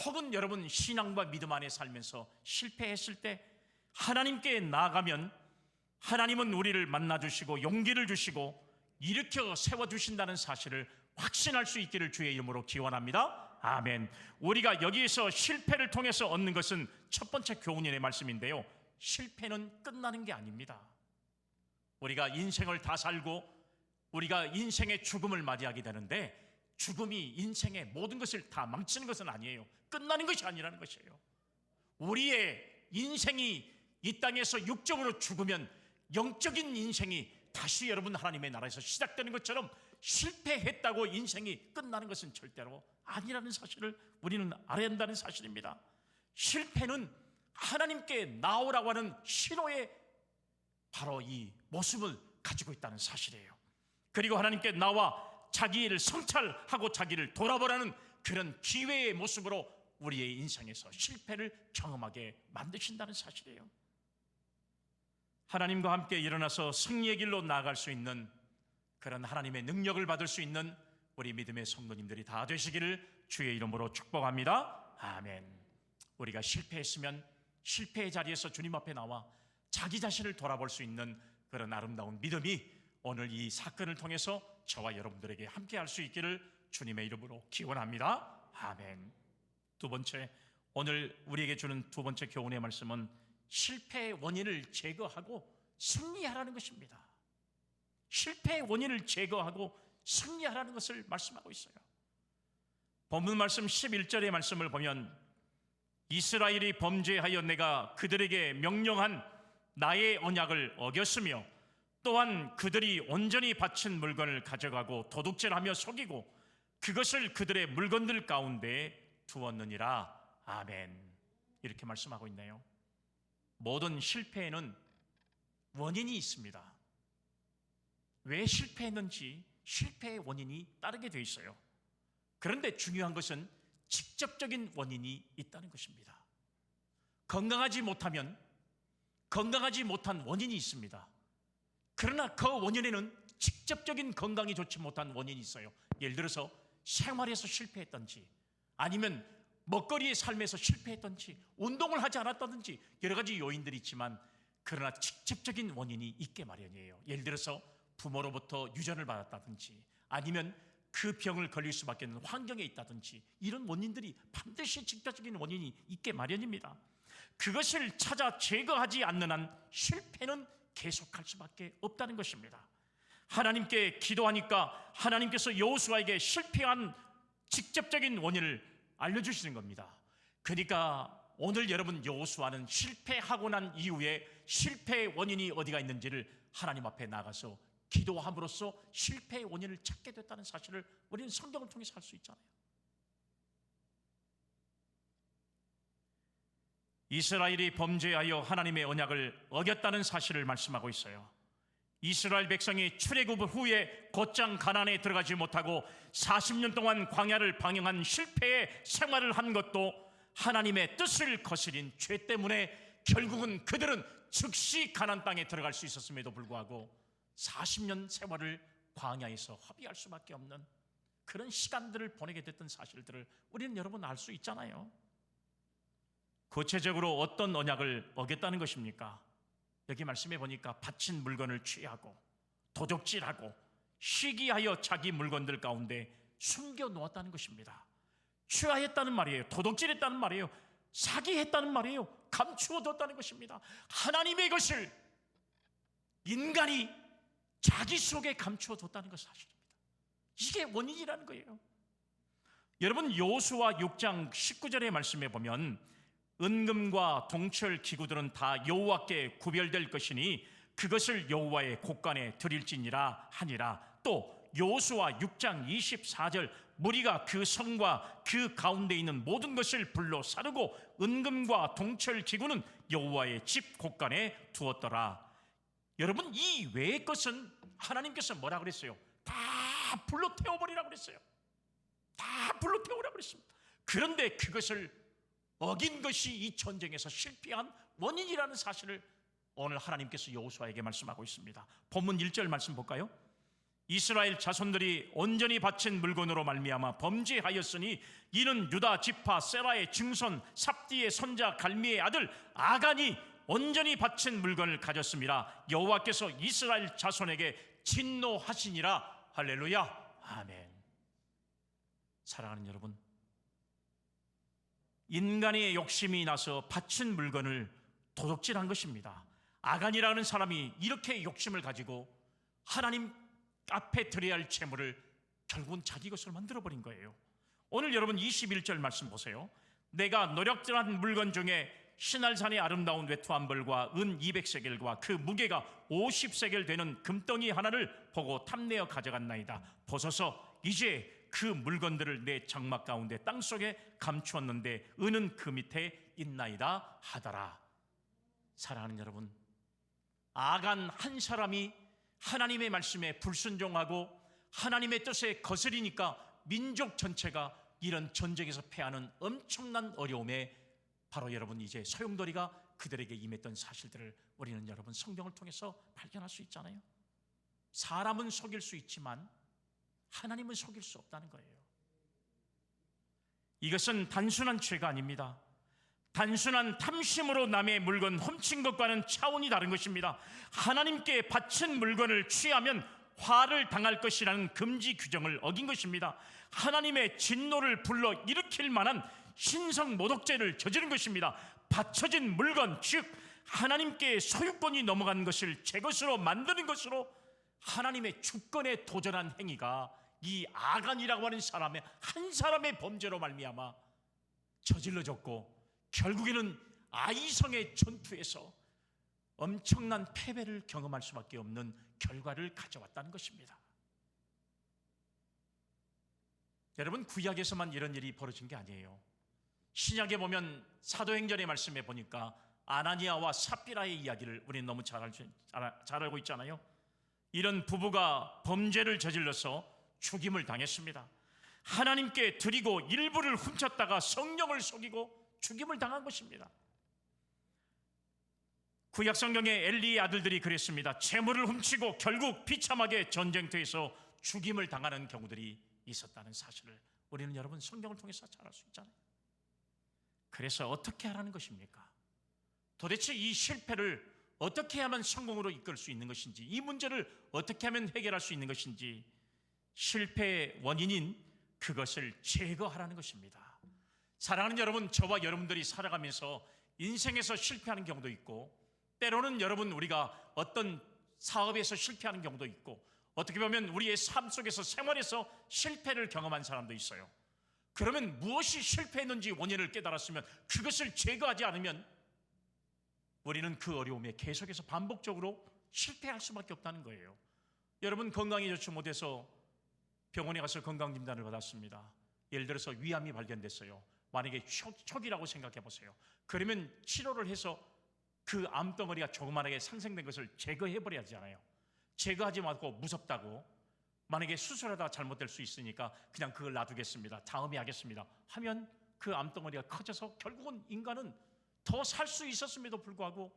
혹은 여러분 신앙과 믿음 안에 살면서 실패했을 때 하나님께 나아가면 하나님은 우리를 만나주시고 용기를 주시고 일으켜 세워주신다는 사실을 확신할 수 있기를 주의 이름으로 기원합니다. 아멘. 우리가 여기에서 실패를 통해서 얻는 것은 첫 번째 교훈의 말씀인데요, 실패는 끝나는 게 아닙니다. 우리가 인생을 다 살고 우리가 인생의 죽음을 맞이하게 되는데, 죽음이 인생의 모든 것을 다 망치는 것은 아니에요. 끝나는 것이 아니라는 것이에요. 우리의 인생이 이 땅에서 육적으로 죽으면 영적인 인생이 다시 여러분 하나님의 나라에서 시작되는 것처럼 실패했다고 인생이 끝나는 것은 절대로 아니라는 사실을 우리는 알아야 한다는 사실입니다. 실패는 하나님께 나오라고 하는 신호의 바로 이 모습을 가지고 있다는 사실이에요. 그리고 하나님께 나와 자기를 성찰하고 자기를 돌아보라는 그런 기회의 모습으로 우리의 인생에서 실패를 경험하게 만드신다는 사실이에요. 하나님과 함께 일어나서 승리의 길로 나아갈 수 있는 그런 하나님의 능력을 받을 수 있는 우리 믿음의 성도님들이 다 되시기를 주의 이름으로 축복합니다. 아멘. 우리가 실패했으면 실패의 자리에서 주님 앞에 나와 자기 자신을 돌아볼 수 있는 그런 아름다운 믿음이 오늘 이 사건을 통해서 저와 여러분들에게 함께 할 수 있기를 주님의 이름으로 기원합니다. 아멘. 두 번째, 오늘 우리에게 주는 두 번째 교훈의 말씀은 실패의 원인을 제거하고 승리하라는 것입니다. 실패의 원인을 제거하고 승리하라는 것을 말씀하고 있어요. 본문 말씀 11절의 말씀을 보면 이스라엘이 범죄하여 내가 그들에게 명령한 나의 언약을 어겼으며 또한 그들이 온전히 바친 물건을 가져가고 도둑질하며 속이고 그것을 그들의 물건들 가운데 두었느니라. 아멘. 이렇게 말씀하고 있네요. 모든 실패에는 원인이 있습니다. 왜 실패했는지 실패의 원인이 따르게 되어 있어요. 그런데 중요한 것은 직접적인 원인이 있다는 것입니다. 건강하지 못하면 건강하지 못한 원인이 있습니다. 그러나 그 원인에는 직접적인 건강이 좋지 못한 원인이 있어요. 예를 들어서 생활에서 실패했던지 아니면 먹거리의 삶에서 실패했던지 운동을 하지 않았다든지 여러 가지 요인들이 있지만 그러나 직접적인 원인이 있게 마련이에요. 예를 들어서 부모로부터 유전을 받았다든지 아니면 그 병을 걸릴 수밖에 없는 환경에 있다든지 이런 원인들이 반드시 직접적인 원인이 있게 마련입니다. 그것을 찾아 제거하지 않는 한 실패는 계속할 수밖에 없다는 것입니다. 하나님께 기도하니까 하나님께서 여호수아에게 실패한 직접적인 원인을 알려주시는 겁니다. 그러니까 오늘 여러분 여호수아는 실패하고 난 이후에 실패의 원인이 어디가 있는지를 하나님 앞에 나가서 기도함으로써 실패의 원인을 찾게 됐다는 사실을 우리는 성경을 통해서 알 수 있잖아요. 이스라엘이 범죄하여 하나님의 언약을 어겼다는 사실을 말씀하고 있어요. 이스라엘 백성이 출애굽 후에 곧장 가나안에 들어가지 못하고 40년 동안 광야를 방황한 실패의 생활을 한 것도 하나님의 뜻을 거스린 죄 때문에 결국은 그들은 즉시 가나안 땅에 들어갈 수 있었음에도 불구하고 40년 세월을 광야에서 허비할 수밖에 없는 그런 시간들을 보내게 됐던 사실들을 우리는 여러분 알 수 있잖아요. 구체적으로 어떤 언약을 어겼다는 것입니까? 여기 말씀해 보니까 바친 물건을 취하고 도둑질하고 시기하여 자기 물건들 가운데 숨겨 놓았다는 것입니다. 취하했다는 말이에요. 도둑질했다는 말이에요. 사기했다는 말이에요. 감추어 뒀다는 것입니다. 하나님의 것을 인간이 자기 속에 감추어 뒀다는 것이 사실입니다. 이게 원인이라는 거예요. 여러분 여호수아 6장 19절의 말씀에 보면 은금과 동철 기구들은 다 여호와께 구별될 것이니 그것을 여호와의 곳간에 드릴지니라 하니라. 또 여호수아 6장 24절 무리가 그 성과 그 가운데 있는 모든 것을 불러 사르고 은금과 동철 기구는 여호와의 집 곳간에 두었더라. 여러분 이 외의 것은 하나님께서 뭐라 그랬어요? 다 불로 태워버리라고 그랬어요. 다 불로 태우라고 그랬습니다. 그런데 그것을 어긴 것이 이 전쟁에서 실패한 원인이라는 사실을 오늘 하나님께서 여호수아에게 말씀하고 있습니다. 본문 1절 말씀 볼까요? 이스라엘 자손들이 온전히 바친 물건으로 말미암아 범죄하였으니 이는 유다 지파 세라의 증손 삽디의 손자 갈미의 아들 아간이 온전히 바친 물건을 가졌습니다. 여호와께서 이스라엘 자손에게 진노하시니라. 할렐루야. 아멘. 사랑하는 여러분, 인간의 욕심이 나서 바친 물건을 도둑질한 것입니다. 아간이라는 사람이 이렇게 욕심을 가지고 하나님 앞에 드려야 할 재물을 결국은 자기 것으로 만들어버린 거예요. 오늘 여러분 21절 말씀 보세요. 내가 노력질한 물건 중에 신할산의 아름다운 외투한벌과 은 200세겔과 그 무게가 50세겔 되는 금덩이 하나를 보고 탐내어 가져갔나이다. 보소서, 이제 그 물건들을 내 장막 가운데 땅속에 감추었는데 은은 그 밑에 있나이다 하더라. 사랑하는 여러분, 아간 한 사람이 하나님의 말씀에 불순종하고 하나님의 뜻에 거스리니까 민족 전체가 이런 전쟁에서 패하는 엄청난 어려움에 바로 여러분 이제 소용돌이가 그들에게 임했던 사실들을 우리는 여러분 성경을 통해서 발견할 수 있잖아요. 사람은 속일 수 있지만 하나님은 속일 수 없다는 거예요. 이것은 단순한 죄가 아닙니다. 단순한 탐심으로 남의 물건 훔친 것과는 차원이 다른 것입니다. 하나님께 바친 물건을 취하면 화를 당할 것이라는 금지 규정을 어긴 것입니다. 하나님의 진노를 불러 일으킬 만한 신성모독죄를 저지른 것입니다. 바쳐진 물건, 즉 하나님께 소유권이 넘어간 것을 제 것으로 만드는 것으로 하나님의 주권에 도전한 행위가 이 아간이라고 하는 사람의 한 사람의 범죄로 말미암아 저질러졌고, 결국에는 아이성의 전투에서 엄청난 패배를 경험할 수밖에 없는 결과를 가져왔다는 것입니다. 여러분, 구약에서만 이런 일이 벌어진 게 아니에요. 신약에 보면 사도행전의 말씀에 보니까 아나니아와 삽비라의 이야기를 우리는 너무 잘 알고 있잖아요. 이런 부부가 범죄를 저질러서 죽임을 당했습니다. 하나님께 드리고 일부를 훔쳤다가 성령을 속이고 죽임을 당한 것입니다. 구약 성경의 엘리의 아들들이 그랬습니다. 재물을 훔치고 결국 비참하게 전쟁터에서 죽임을 당하는 경우들이 있었다는 사실을 우리는 여러분 성경을 통해서 잘 알 수 있잖아요. 그래서 어떻게 하라는 것입니까? 도대체 이 실패를 어떻게 하면 성공으로 이끌 수 있는 것인지, 이 문제를 어떻게 하면 해결할 수 있는 것인지, 실패의 원인인 그것을 제거하라는 것입니다. 사랑하는 여러분, 저와 여러분들이 살아가면서 인생에서 실패하는 경우도 있고, 때로는 여러분 우리가 어떤 사업에서 실패하는 경우도 있고, 어떻게 보면 우리의 삶 속에서 생활에서 실패를 경험한 사람도 있어요. 그러면 무엇이 실패했는지 원인을 깨달았으면 그것을 제거하지 않으면 우리는 그 어려움에 계속해서 반복적으로 실패할 수밖에 없다는 거예요. 여러분, 건강이 좋지 못해서 병원에 가서 건강진단을 받았습니다. 예를 들어서 위암이 발견됐어요. 만약에 초기라고 생각해 보세요. 그러면 치료를 해서 그 암덩어리가 조그만하게 상생된 것을 제거해버려야 하잖아요. 제거하지 말고 무섭다고, 만약에 수술하다가 잘못될 수 있으니까 그냥 그걸 놔두겠습니다, 다음에 하겠습니다 하면 그 암덩어리가 커져서 결국은 인간은 더 살 수 있었음에도 불구하고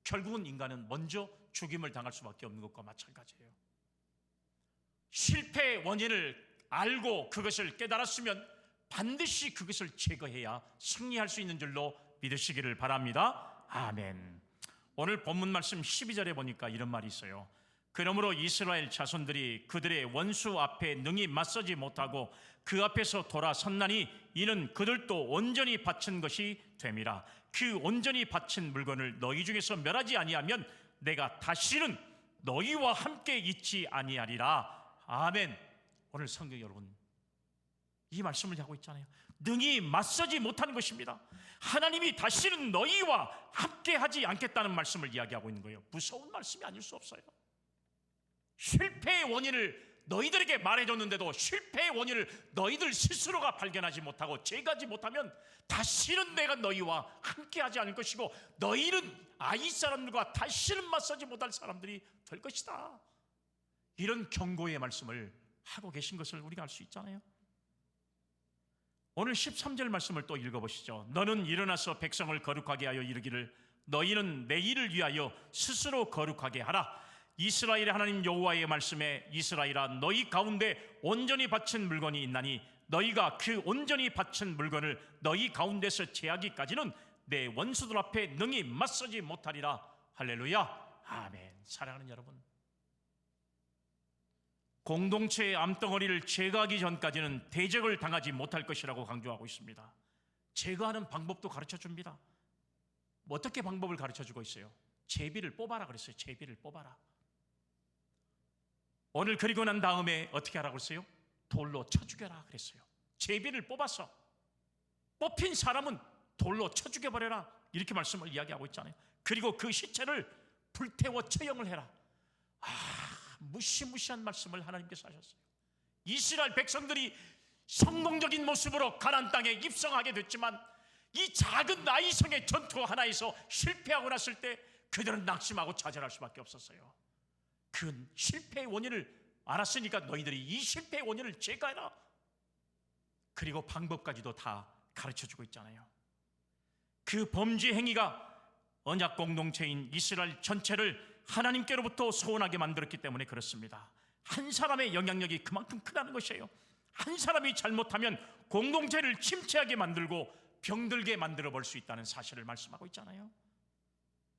결국은 인간은 먼저 죽임을 당할 수밖에 없는 것과 마찬가지예요. 실패의 원인을 알고 그것을 깨달았으면 반드시 그것을 제거해야 승리할 수 있는 줄로 믿으시기를 바랍니다. 아멘. 오늘 본문 말씀 12절에 보니까 이런 말이 있어요. 그러므로 이스라엘 자손들이 그들의 원수 앞에 능히 맞서지 못하고 그 앞에서 돌아섰나니 이는 그들도 온전히 바친 것이 됨이라. 그 온전히 바친 물건을 너희 중에서 멸하지 아니하면 내가 다시는 너희와 함께 있지 아니하리라. 아멘. 오늘 성경 여러분, 이 말씀을 하고 있잖아요. 능히 맞서지 못하는 것입니다. 하나님이 다시는 너희와 함께 하지 않겠다는 말씀을 이야기하고 있는 거예요. 무서운 말씀이 아닐 수 없어요. 실패의 원인을 너희들에게 말해줬는데도 실패의 원인을 너희들 스스로가 발견하지 못하고 제거하지 못하면 다시는 내가 너희와 함께하지 않을 것이고 너희는 아이 사람들과 다시는 맞서지 못할 사람들이 될 것이다. 이런 경고의 말씀을 하고 계신 것을 우리가 알 수 있잖아요. 오늘 13절 말씀을 또 읽어보시죠. 너는 일어나서 백성을 거룩하게 하여 이르기를 너희는 내 일을 위하여 스스로 거룩하게 하라. 이스라엘의 하나님 여호와의 말씀에 이스라엘아 너희 가운데 온전히 바친 물건이 있나니 너희가 그 온전히 바친 물건을 너희 가운데서 제하기까지는 내 원수들 앞에 능히 맞서지 못하리라. 할렐루야. 아멘. 사랑하는 여러분, 공동체의 암덩어리를 제거하기 전까지는 대적을 당하지 못할 것이라고 강조하고 있습니다. 제거하는 방법도 가르쳐 줍니다. 어떻게 방법을 가르쳐 주고 있어요? 제비를 뽑아라 그랬어요. 제비를 뽑아라. 오늘 그리고 난 다음에 어떻게 하라고 했어요? 돌로 쳐 죽여라 그랬어요. 제비를 뽑았어. 뽑힌 사람은 돌로 쳐 죽여버려라. 이렇게 말씀을 이야기하고 있잖아요. 그리고 그 시체를 불태워 처형을 해라. 무시무시한 말씀을 하나님께서 하셨어요. 이스라엘 백성들이 성공적인 모습으로 가나안 땅에 입성하게 됐지만 이 작은 아이성의 전투 하나에서 실패하고 났을 때 그들은 낙심하고 좌절할 수밖에 없었어요. 그 실패의 원인을 알았으니까 너희들이 이 실패의 원인을 제거해라. 그리고 방법까지도 다 가르쳐주고 있잖아요. 그 범죄 행위가 언약 공동체인 이스라엘 전체를 하나님께로부터 소원하게 만들었기 때문에 그렇습니다. 한 사람의 영향력이 그만큼 크다는 것이에요. 한 사람이 잘못하면 공동체를 침체하게 만들고 병들게 만들어 볼 수 있다는 사실을 말씀하고 있잖아요.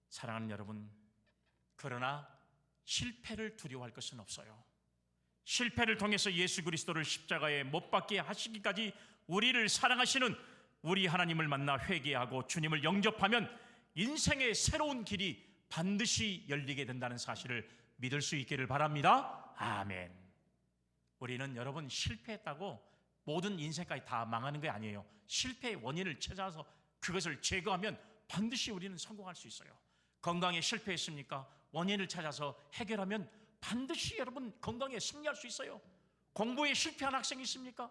사랑하는 여러분, 그러나 실패를 두려워할 것은 없어요. 실패를 통해서 예수 그리스도를 십자가에 못 박게 하시기까지 우리를 사랑하시는 우리 하나님을 만나 회개하고 주님을 영접하면 인생의 새로운 길이 반드시 열리게 된다는 사실을 믿을 수 있기를 바랍니다. 아멘. 우리는 여러분 실패했다고 모든 인생까지 다 망하는 게 아니에요. 실패의 원인을 찾아서 그것을 제거하면 반드시 우리는 성공할 수 있어요. 건강에 실패했습니까? 원인을 찾아서 해결하면 반드시 여러분 건강에 승리할 수 있어요. 공부에 실패한 학생이 있습니까?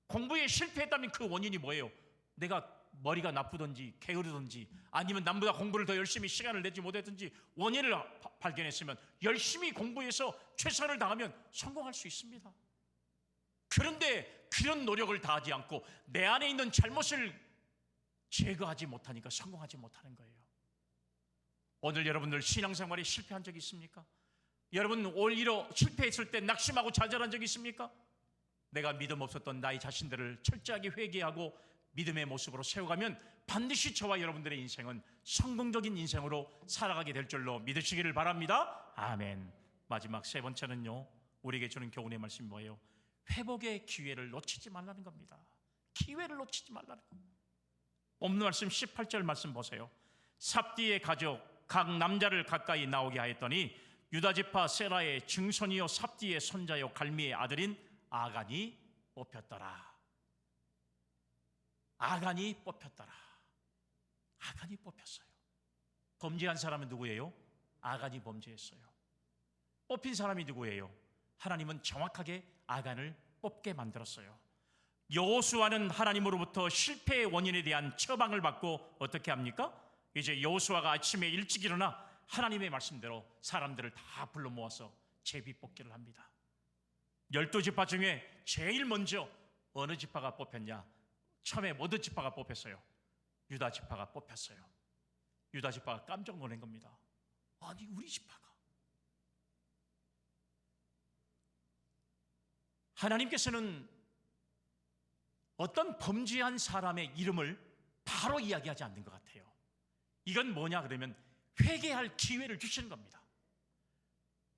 공부에 실패했다면 그 원인이 뭐예요? 내가 머리가 나쁘든지 게으르든지 아니면 남보다 공부를 더 열심히 시간을 내지 못했든지 원인을 발견했으면 열심히 공부해서 최선을 다하면 성공할 수 있습니다. 그런데 그런 노력을 다하지 않고 내 안에 있는 잘못을 제거하지 못하니까 성공하지 못하는 거예요. 오늘 여러분들 신앙생활에 실패한 적이 있습니까? 여러분 오히려 실패했을 때 낙심하고 좌절한 적이 있습니까? 내가 믿음 없었던 나의 자신들을 철저하게 회개하고 믿음의 모습으로 세워가면 반드시 저와 여러분들의 인생은 성공적인 인생으로 살아가게 될 줄로 믿으시기를 바랍니다. 아멘. 마지막 세 번째는요, 우리에게 주는 교훈의 말씀이 뭐예요? 회복의 기회를 놓치지 말라는 겁니다. 기회를 놓치지 말라는 겁니다. 본문 말씀 18절 말씀 보세요. 삽디의 가족 각 남자를 가까이 나오게 하였더니 유다지파 세라의 증손이요 삽디의 손자요 갈미의 아들인 아간이 뽑혔더라. 아간이 뽑혔더라. 아간이 뽑혔어요. 범죄한 사람은 누구예요? 아간이 범죄했어요. 뽑힌 사람이 누구예요? 하나님은 정확하게 아간을 뽑게 만들었어요. 여호수아는 하나님으로부터 실패의 원인에 대한 처방을 받고 어떻게 합니까? 이제 여호수아가 아침에 일찍 일어나 하나님의 말씀대로 사람들을 다 불러 모아서 제비뽑기를 합니다. 12지파 중에 제일 먼저 어느 지파가 뽑혔냐? 처음에 어느 지파가 뽑혔어요? 유다 지파가 뽑혔어요. 유다 지파가 깜짝 놀란 겁니다. 아니 우리 지파가. 하나님께서는 어떤 범죄한 사람의 이름을 바로 이야기하지 않는 것 같아요. 이건 뭐냐 그러면 회개할 기회를 주시는 겁니다.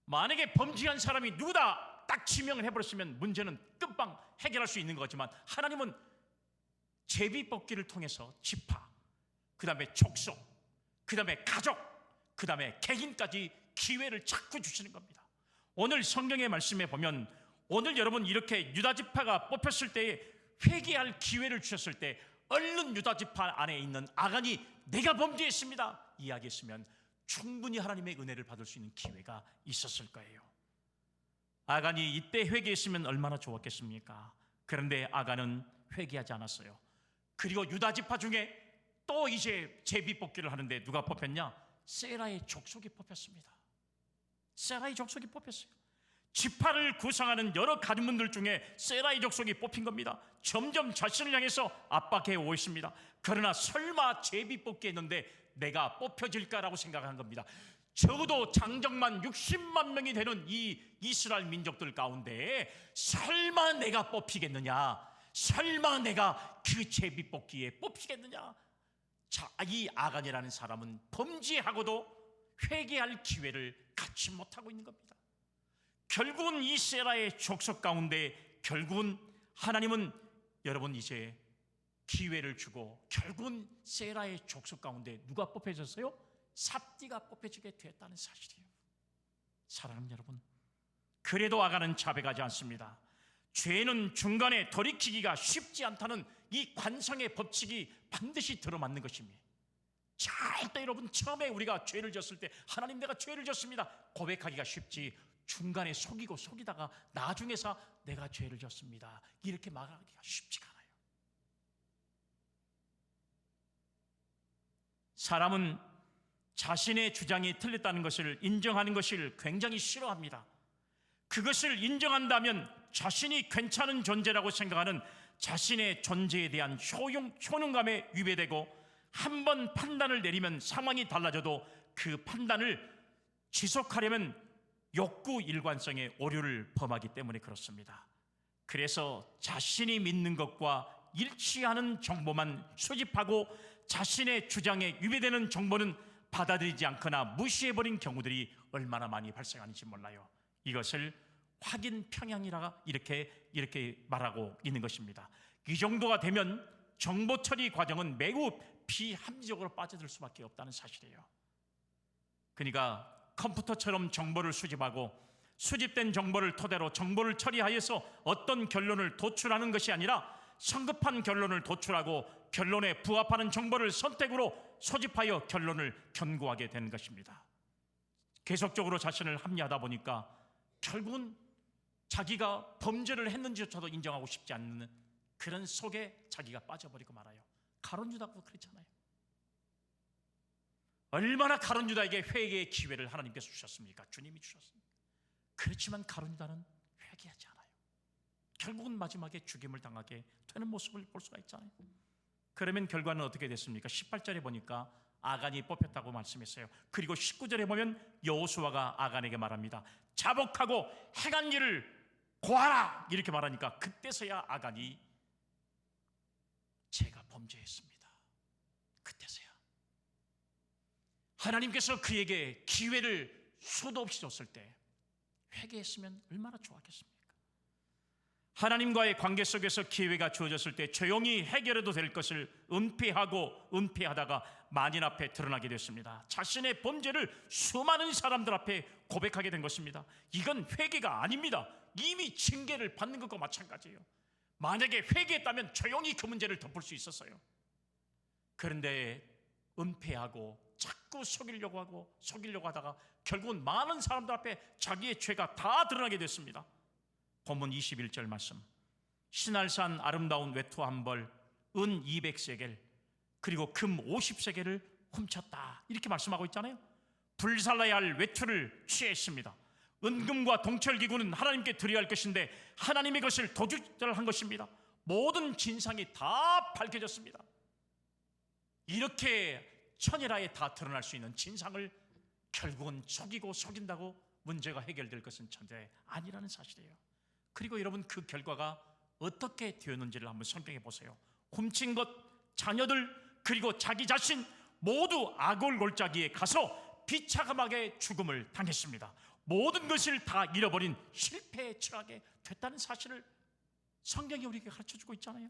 만약에 범죄한 사람이 누구다 딱 지명을 해버렸으면 문제는 금방 해결할 수 있는 거지만 하나님은 제비뽑기를 통해서 지파, 그 다음에 족속, 그 다음에 가족, 그 다음에 개인까지 기회를 자꾸 주시는 겁니다. 오늘 성경의 말씀에 보면 오늘 여러분 이렇게 유다지파가 뽑혔을 때에 회개할 기회를 주셨을 때 얼른 유다지파 안에 있는 아간이 내가 범죄했습니다 이야기했으면 충분히 하나님의 은혜를 받을 수 있는 기회가 있었을 거예요. 아간이 이때 회개했으면 얼마나 좋았겠습니까? 그런데 아간은 회개하지 않았어요. 그리고 유다지파 중에 또 이제 제비뽑기를 하는데 누가 뽑혔냐? 세라의 족속이 뽑혔습니다. 세라의 족속이 뽑혔어요. 지파를 구성하는 여러 가문들 중에 세라의 족속이 뽑힌 겁니다. 점점 자신을 향해서 압박해 오고 있습니다. 그러나 설마 제비뽑기 했는데 내가 뽑혀질까라고 생각한 겁니다. 적어도 장정만 60만 명이 되는 이 이스라엘 민족들 가운데 설마 내가 뽑히겠느냐? 설마 내가 그 제비뽑기에 뽑히겠느냐? 자, 이 아간이라는 사람은 범죄하고도 회개할 기회를 갖지 못하고 있는 겁니다. 결국은 이 세라의 족속 가운데 결국은 하나님은 여러분 이제 기회를 주고 결국은 세라의 족속 가운데 누가 뽑혀졌어요? 삽디가 뽑혀지게 되었다는 사실이에요. 사랑하는 여러분, 그래도 아간은 자백하지 않습니다. 죄는 중간에 돌이키기가 쉽지 않다는 이 관성의 법칙이 반드시 들어맞는 것입니다. 절대 여러분 처음에 우리가 죄를 졌을 때 하나님 내가 죄를 졌습니다 고백하기가 쉽지 중간에 속이다가 나중에서 내가 죄를 졌습니다 이렇게 말하기가 쉽지가 않아요. 사람은 자신의 주장이 틀렸다는 것을 인정하는 것을 굉장히 싫어합니다. 그것을 인정한다면 자신이 괜찮은 존재라고 생각하는 자신의 존재에 대한 효능감에 위배되고 한 번 판단을 내리면 상황이 달라져도 그 판단을 지속하려면 욕구 일관성의 오류를 범하기 때문에 그렇습니다. 그래서 자신이 믿는 것과 일치하는 정보만 수집하고 자신의 주장에 위배되는 정보는 받아들이지 않거나 무시해버린 경우들이 얼마나 많이 발생하는지 몰라요. 이것을 확인 평양이라 이렇게 말하고 있는 것입니다. 이 정도가 되면 정보 처리 과정은 매우 비합리적으로 빠져들 수밖에 없다는 사실이에요. 그러니까 컴퓨터처럼 정보를 수집하고 수집된 정보를 토대로 정보를 처리하여서 어떤 결론을 도출하는 것이 아니라 성급한 결론을 도출하고 결론에 부합하는 정보를 선택으로 소집하여 결론을 견고하게 되는 것입니다. 계속적으로 자신을 합리하다 보니까 결국은 자기가 범죄를 했는지조차도 인정하고 싶지 않는 그런 속에 자기가 빠져버리고 말아요. 가룟 유다도 그렇잖아요. 얼마나 가룟 유다에게 회개의 기회를 하나님께서 주셨습니까? 주님이 주셨습니다. 그렇지만 가룟 유다는 회개하지 않아요. 결국은 마지막에 죽임을 당하게 되는 모습을 볼 수가 있잖아요. 그러면 결과는 어떻게 됐습니까? 18절에 보니까 아간이 뽑혔다고 말씀했어요. 그리고 19절에 보면 여호수아가 아간에게 말합니다. 자복하고 행한 일을 고하라 이렇게 말하니까 그때서야 아간이 제가 범죄했습니다. 그때서야 하나님께서 그에게 기회를 수도 없이 줬을 때 회개했으면 얼마나 좋았겠습니까? 하나님과의 관계 속에서 기회가 주어졌을 때 조용히 해결해도 될 것을 은폐하다가 만인 앞에 드러나게 됐습니다. 자신의 범죄를 수많은 사람들 앞에 고백하게 된 것입니다. 이건 회개가 아닙니다. 이미 징계를 받는 것과 마찬가지예요. 만약에 회개했다면 조용히 그 문제를 덮을 수 있었어요. 그런데 은폐하고 자꾸 속이려고 하다가 결국은 많은 사람들 앞에 자기의 죄가 다 드러나게 됐습니다. 본문 21절 말씀, 신할산 아름다운 외투 한 벌, 은 200세겔, 그리고 금 50세겔을 훔쳤다 이렇게 말씀하고 있잖아요. 불살라야 할 외투를 취했습니다. 은금과 동철기구는 하나님께 드려야 할 것인데 하나님의 것을 도둑질한 것입니다. 모든 진상이 다 밝혀졌습니다. 이렇게 천일하에 다 드러날 수 있는 진상을 결국은 속인다고 문제가 해결될 것은 절대 아니라는 사실이에요. 그리고 여러분 그 결과가 어떻게 되었는지를 한번 성경해 보세요. 훔친 것, 자녀들, 그리고 자기 자신 모두 악을 골짜기에 가서 비참하게 죽음을 당했습니다. 모든 것을 다 잃어버린 실패에 처하게 됐다는 사실을 성경이 우리에게 가르쳐주고 있잖아요.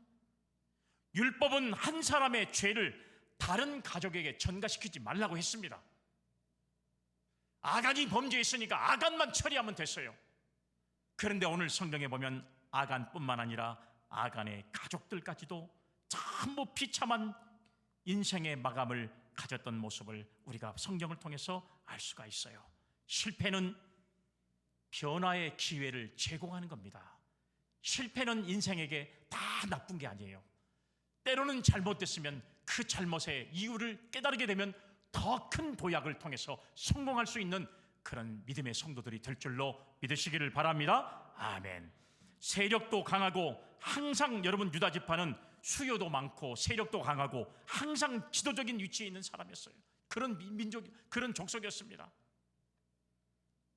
율법은 한 사람의 죄를 다른 가족에게 전가시키지 말라고 했습니다. 아간이 범죄했으니까 아간만 처리하면 됐어요. 그런데 오늘 성경에 보면 아간뿐만 아니라 아간의 가족들까지도 전부 비참한 인생의 마감을 가졌던 모습을 우리가 성경을 통해서 알 수가 있어요. 실패는 변화의 기회를 제공하는 겁니다. 실패는 인생에게 다 나쁜 게 아니에요. 때로는 잘못됐으면 그 잘못의 이유를 깨달게 되면 더 큰 도약을 통해서 성공할 수 있는 그런 믿음의 성도들이 될 줄로 믿으시기를 바랍니다. 아멘. 세력도 강하고 항상 여러분 유다 지파는 수요도 많고 세력도 강하고 항상 지도적인 위치에 있는 사람이었어요. 그런 민족, 그런 족속이었습니다.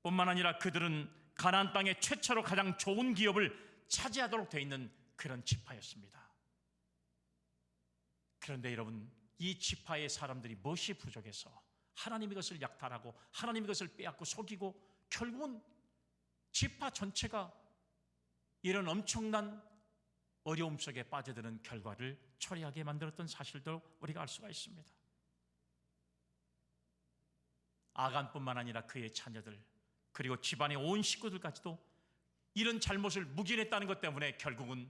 뿐만 아니라 그들은 가나안 땅의 최초로 가장 좋은 기업을 차지하도록 되어 있는 그런 지파였습니다. 그런데 여러분 이 지파의 사람들이 무엇이 부족해서 하나님의 것을 약탈하고 하나님의 것을 빼앗고 속이고 결국은 지파 전체가 이런 엄청난 어려움 속에 빠져드는 결과를 초래하게 만들었던 사실도 우리가 알 수가 있습니다. 아간뿐만 아니라 그의 자녀들 그리고 집안의 온 식구들까지도 이런 잘못을 묵인했다는 것 때문에 결국은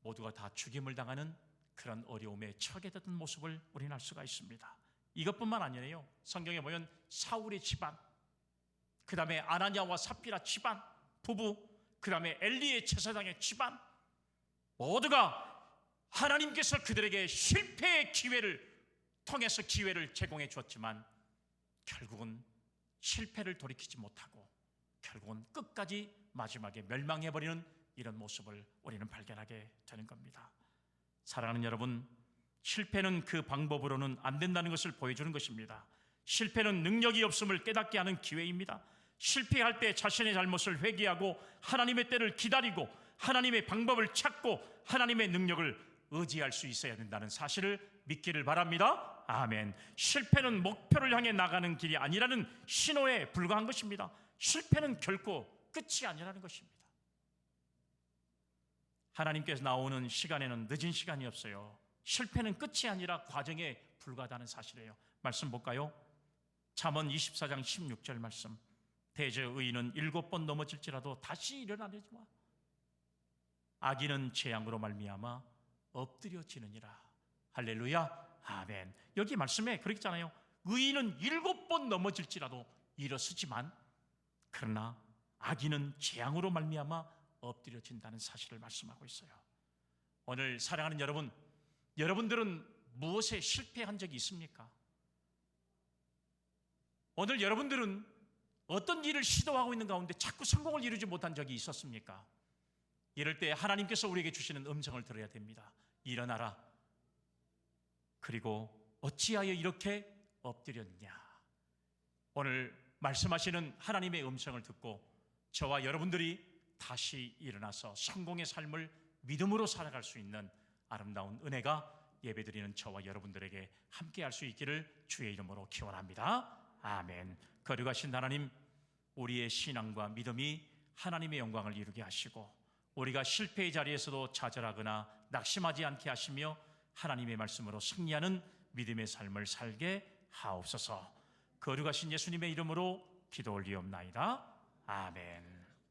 모두가 다 죽임을 당하는 그런 어려움에 처하게 됐던 모습을 우리는 알 수가 있습니다. 이것뿐만 아니에요. 성경에 보면 사울의 집안, 그 다음에 아나니아와 삽비라 집안 부부, 그 다음에 엘리의 제사장의 집안, 모두가 하나님께서 그들에게 실패의 기회를 통해서 기회를 제공해 주었지만 결국은 실패를 돌이키지 못하고 결국은 끝까지 마지막에 멸망해버리는 이런 모습을 우리는 발견하게 되는 겁니다. 사랑하는 여러분, 실패는 그 방법으로는 안 된다는 것을 보여주는 것입니다. 실패는 능력이 없음을 깨닫게 하는 기회입니다. 실패할 때 자신의 잘못을 회개하고 하나님의 때를 기다리고 하나님의 방법을 찾고 하나님의 능력을 의지할 수 있어야 된다는 사실을 믿기를 바랍니다. 아멘. 실패는 목표를 향해 나가는 길이 아니라는 신호에 불과한 것입니다. 실패는 결코 끝이 아니라는 것입니다. 하나님께서 나오는 시간에는 늦은 시간이 없어요. 실패는 끝이 아니라 과정에 불과하다는 사실이에요. 말씀 볼까요? 잠언 24장 16절 말씀. 대저 의인은 7번 넘어질지라도 다시 일어나려니와 악인은 재앙으로 말미암아 엎드려지느니라. 할렐루야. 아멘. 여기 말씀에 그랬잖아요. 의인은 7번 넘어질지라도 일어서지만 그러나 악인은 재앙으로 말미암아 엎드려진다는 사실을 말씀하고 있어요. 오늘 사랑하는 여러분, 여러분들은 무엇에 실패한 적이 있습니까? 오늘 여러분들은 어떤 일을 시도하고 있는 가운데 자꾸 성공을 이루지 못한 적이 있었습니까? 이럴 때 하나님께서 우리에게 주시는 음성을 들어야 됩니다. 일어나라. 그리고 어찌하여 이렇게 엎드렸냐? 오늘 말씀하시는 하나님의 음성을 듣고 저와 여러분들이 다시 일어나서 성공의 삶을 믿음으로 살아갈 수 있는 아름다운 은혜가 예배드리는 저와 여러분들에게 함께할 수 있기를 주의 이름으로 기원합니다. 아멘. 거룩하신 하나님, 우리의 신앙과 믿음이 하나님의 영광을 이루게 하시고 우리가 실패의 자리에서도 좌절하거나 낙심하지 않게 하시며 하나님의 말씀으로 승리하는 믿음의 삶을 살게 하옵소서. 거룩하신 예수님의 이름으로 기도 올리옵나이다. 아멘.